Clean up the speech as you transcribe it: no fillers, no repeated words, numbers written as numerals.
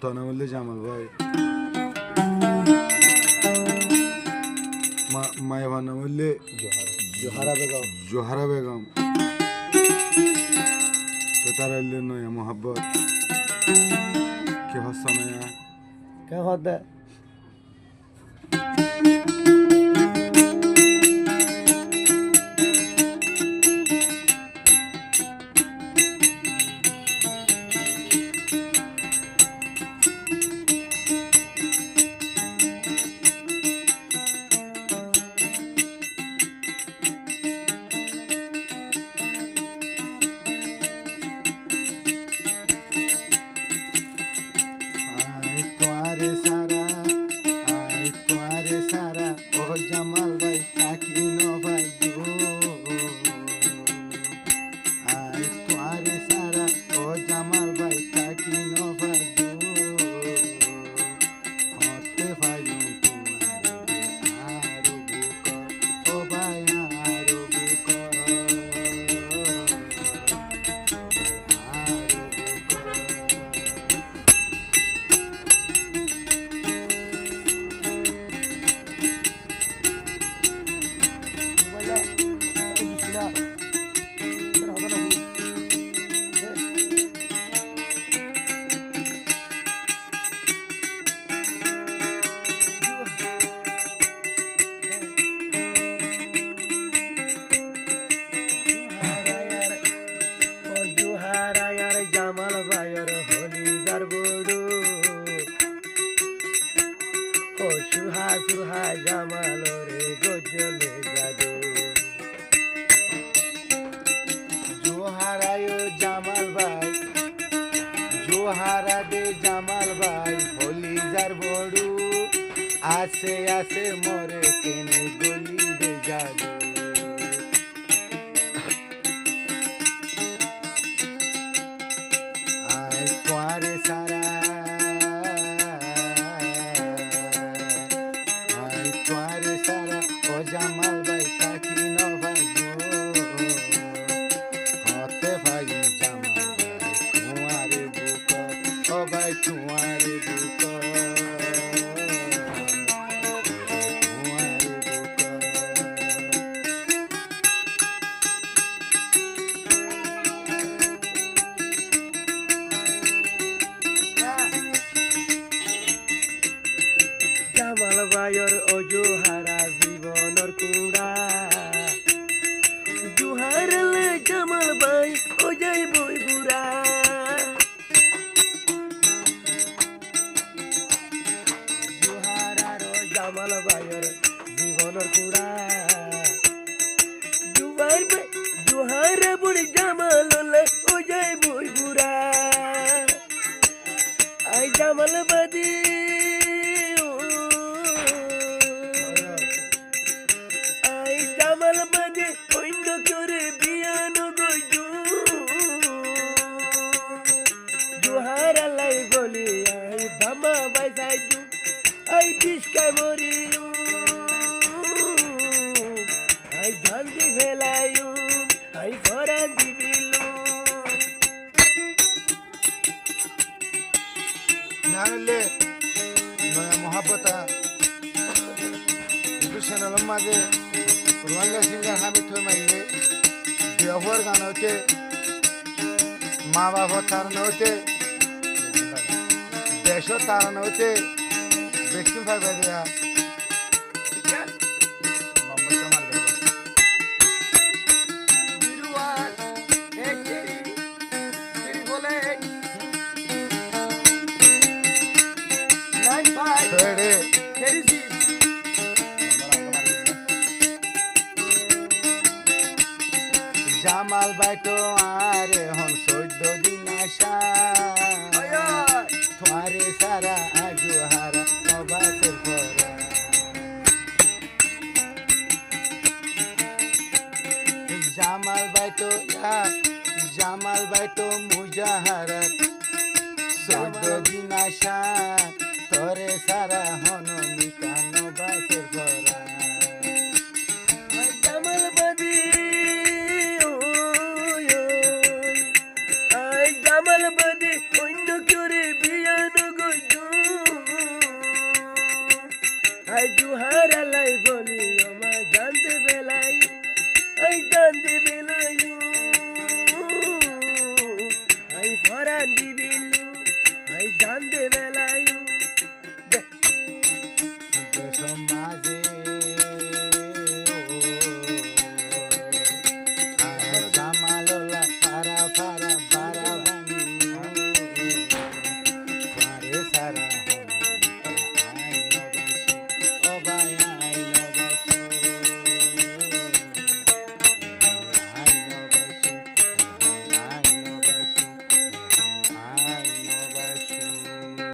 তনে বললে জামাল ভাই মায়ের নাম বললে জোহারা বেগম জোহারা বেগম তো তারা এলে নয়া মোহাব্বত কে হসা নয়া কে হতে তোমারে সারা আই তোমারে সারা ও জামাল ভাই তাকি ন ভাই গো আই তোমারে সারা ও জামাল ভাই তাকি ন ভাই গো হতে ভাই তোমারে আরো বুক ও ভাই আরো বুক জামাল ভাইয়ের হলিদার বড়ু ও সুহা সুহা জামাল রে গজলে জাদু জোহারায় জামাল ভাই জোহারা দে জামাল ভাই হলি যার বড়ু আসে আসে মরে কেনে গলি রে জাদু আয় তোয়ারে সারা আয় তোয়ারে সারা ও জামাল ভাই তাকি ন ভাই গো হতে ভাই জামাল ভাই তোমারে বুক ও ভাই তোমারে বুক তোমারে বুক জামাল ভাইয়ের অজুহারা জীবনের কুড়া জুহারলে জামাল ভাই ও যাই বই বুড়া জুহারার জামাল ভাইয়ের জীবনের কুড়া জুহারে বুড়ি জামাল ও যাই বই বুড়া আই জামাল বাদি আই জামাল বাদি অন্য করে বিয়ানো গজু জুহারা লাই গলি I Dhama বাইসাইজু I পিসকায় মরিয়ু I ঝান্দি ফেলায়ু I ঘরা দিবিলু নাহলে নয়া মহাব্বতা ইউটিউব চ্যানেলের মাঝে রোহাঙ্গা সিঙ্গার হামিদ হয়ে মাইলে বিয়াহর গান হইতে মা বাবার তারানো হইতে দেশও তারানো হইতে ভ্যাকসিন ফাইবার দেয়া জামাল ভাই তো আরে হন 14 দিন আশা তোমারে সারা আজু হারা নবাসের পরা জামাল ভাই তো মুজাহারা 14 দিন আশা তোরে সারা হন মিকা নবাসের পরা জামাল বাদি জামাল বাদি অন্য করে বিয়ানো গো তারা